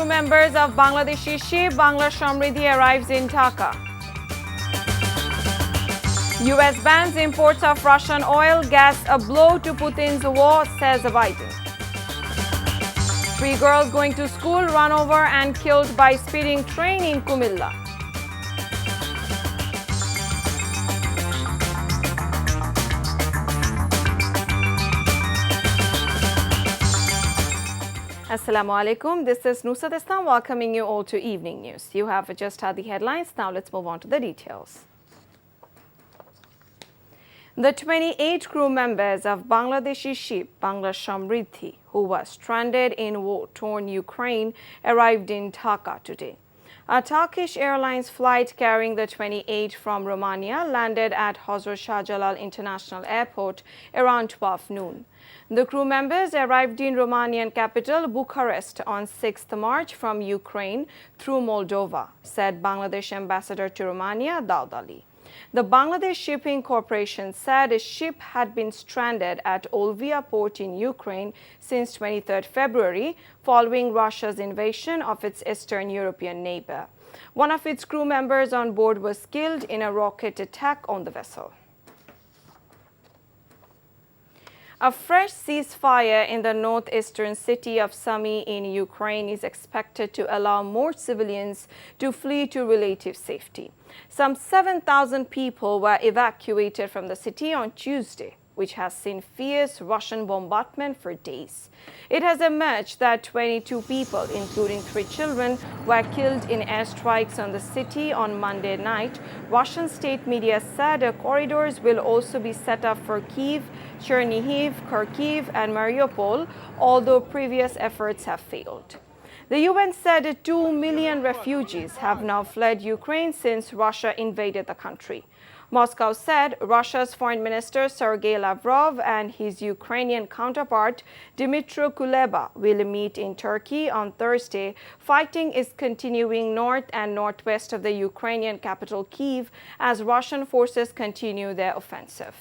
crew members of Bangladeshi ship Bangla Samriddhi arrives in Dhaka. US bans imports of Russian oil, gas, a blow to Putin's war, says Biden. 3 girls going to school run over and killed by speeding train in Kumilla. Assalamu alaikum. This is Nusrat Islam welcoming you all to Evening News. You have just had the headlines. Now let's move on to the details. The 28 crew members of Bangladeshi ship Bangla Samriddhi, who was stranded in war-torn Ukraine, arrived in Dhaka today. A Turkish Airlines flight carrying the 28 from Romania landed at Hazrat Shah Jalal International Airport around 12 noon. The crew members arrived in Romanian capital Bucharest on 6th March from Ukraine through Moldova, said Bangladesh Ambassador to Romania, Daud Ali. The Bangladesh Shipping Corporation said a ship had been stranded at Olvia port in Ukraine since 23 February following Russia's invasion of its Eastern European neighbor. One of its crew members on board was killed in a rocket attack on the vessel. A fresh ceasefire in the northeastern city of Sumy in Ukraine is expected to allow more civilians to flee to relative safety. Some 7,000 people were evacuated from the city on Tuesday, which has seen fierce Russian bombardment for days. It has emerged that 22 people, including 3 children, were killed in airstrikes on the city on Monday night. Russian state media said corridors will also be set up for Kyiv, Chernihiv, Kharkiv, and Mariupol, although previous efforts have failed. The UN said 2 million refugees have now fled Ukraine since Russia invaded the country. Moscow said Russia's Foreign Minister Sergei Lavrov and his Ukrainian counterpart Dmytro Kuleba will meet in Turkey on Thursday. Fighting is continuing north and northwest of the Ukrainian capital Kyiv as Russian forces continue their offensive.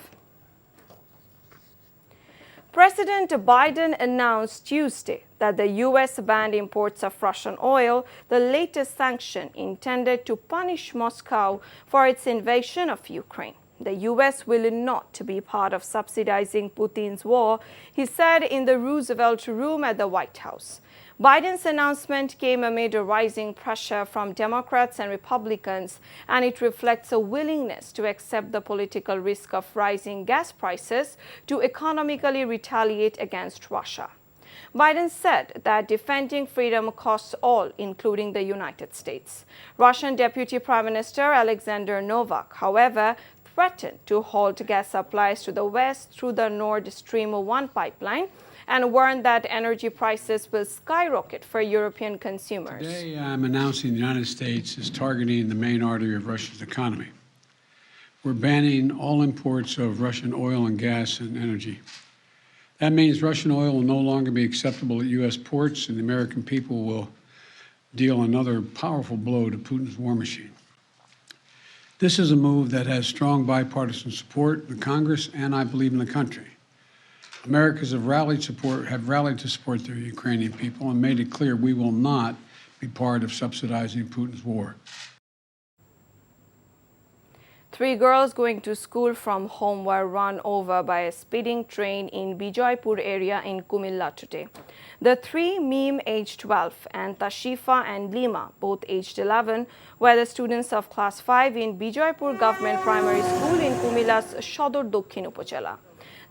President Biden announced Tuesday that the U.S. banned imports of Russian oil, the latest sanction intended to punish Moscow for its invasion of Ukraine. The U.S. will not be part of subsidizing Putin's war, he said in the Roosevelt Room at the White House. Biden's announcement came amid rising pressure from Democrats and Republicans, and it reflects a willingness to accept the political risk of rising gas prices to economically retaliate against Russia. Biden said that defending freedom costs all, including the United States. Russian Deputy Prime Minister Alexander Novak, however, threatened to halt gas supplies to the West through the Nord Stream 1 pipeline and warned that energy prices will skyrocket for European consumers. Today, I'm announcing the United States is targeting the main artery of Russia's economy. We're banning all imports of Russian oil and gas and energy. That means Russian oil will no longer be acceptable at U.S. ports, and the American people will deal another powerful blow to Putin's war machine. This is a move that has strong bipartisan support in Congress and, I believe, in the country. Americans have rallied to support their Ukrainian people and made it clear we will not be part of subsidizing Putin's war. 3 girls going to school from home were run over by a speeding train in Bijoypur area in Kumilla today. The 3, Mim, aged 12, and Tashifa and Lima, both aged 11, were the students of class 5 in Bijoypur Government Primary School in Kumilla's Shodor Dokhin Upojela.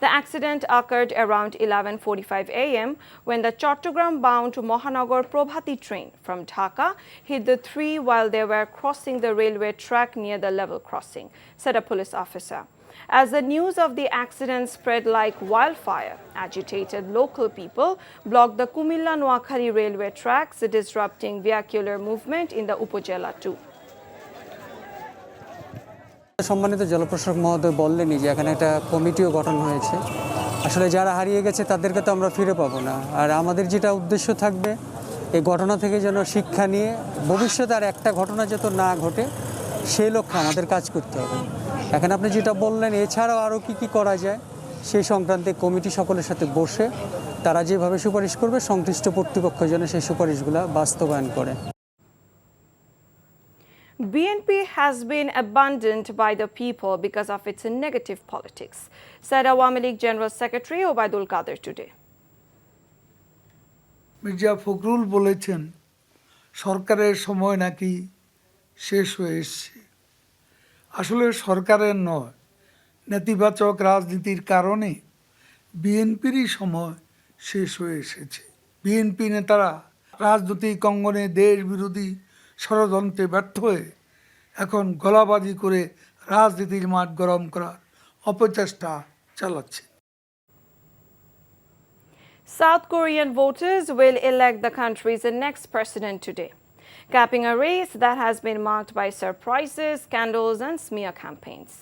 The accident occurred around 11:45 a.m. when the Chattogram-bound Mahanagar Probhati train from Dhaka hit the 3 while they were crossing the railway track near the level crossing, said a police officer. As the news of the accident spread like wildfire, agitated local people blocked the Kumilla-Noakhali railway tracks, disrupting vehicular movement in the Upojela too. সম্মানিত জলপ্রশাসক মহোদয় বললেনই যে এখানে একটা কমিটিও গঠন হয়েছে। আসলে যারা হারিয়ে গেছে তাদেরকে তো আমরা ফিরে পাবো না, আর আমাদের যেটা উদ্দেশ্য থাকবে এই ঘটনা থেকে যেন শিক্ষা নিয়ে ভবিষ্যতে আর একটা ঘটনা যাতে না ঘটে সেই লক্ষ্যে আমাদের কাজ করতে হবে। এখন আপনি যেটা বললেন এছাড়াও আরও কি করা যায় সেই সংক্রান্তে কমিটি সকলের সাথে বসে তারা যেভাবে সুপারিশ করবে সংশ্লিষ্ট কর্তৃপক্ষ যেন সেই সুপারিশগুলো বাস্তবায়ন করে। BNP has been abandoned by the people because of its negative politics, said Awami League General Secretary Obaidul Qadir today. Mirza Fakhrul বলেছেন সরকারের সময় নাকি শেষ হয়ে এসেছে। আসলে সরকারের নয়, নেতিবাচক রাজনীতির কারণে বিএনপিরই সময় শেষ হয়ে এসেছে। বিএনপি নেতারা রাজনৈতিক অঙ্গনে দেশ বিরোধী ষড়যন্ত্রে ব্যর্থ হয়ে এখন গলাবাজি করে রাজনীতির মাঠ গরম করার অপচেষ্টা চালাচ্ছে। South Korean voters will elect the country's next president today, capping a race that has been marked by surprises, scandals, and smear campaigns.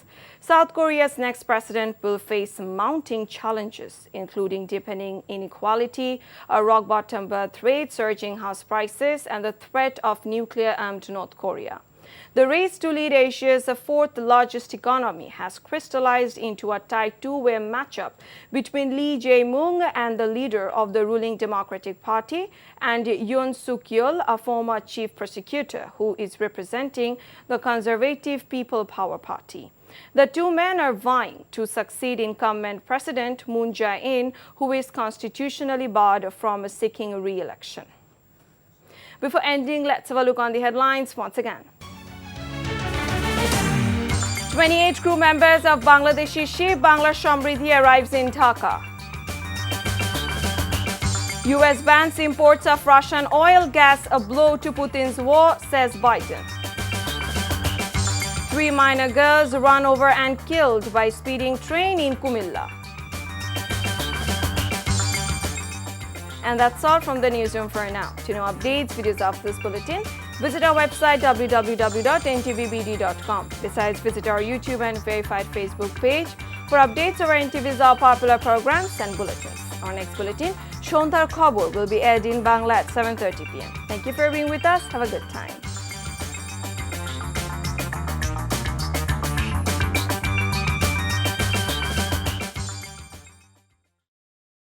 South Korea's next president will face mounting challenges, including deepening inequality, a rock-bottom birth rate, surging house prices, and the threat of nuclear-armed North Korea. The race to lead Asia's fourth largest economy has crystallized into a tight two-way matchup between Lee Jae-myung and the leader of the ruling Democratic Party, and Yoon Suk-yeol, a former chief prosecutor who is representing the Conservative People Power Party. The two men are vying to succeed incumbent President Moon Jae-in, who is constitutionally barred from seeking re-election. Before ending, let's have a look on the headlines once again. 28 crew members of Bangladeshi ship Bangla Samriddhi arrives in Dhaka. US bans imports of Russian oil gas, a blow to Putin's war, says Biden. 3 minor girls run over and killed by speeding train in Kumilla. And that's all from the newsroom for now. To know updates, videos of this bulletin, visit our website www.ntvbd.com. Besides, visit our YouTube and verified Facebook page for updates of our NTV's all popular programs and bulletins. Our next bulletin, Shontar Khobor, will be aired in Bangla at 7:30 p.m. Thank you for being with us. Have a good time.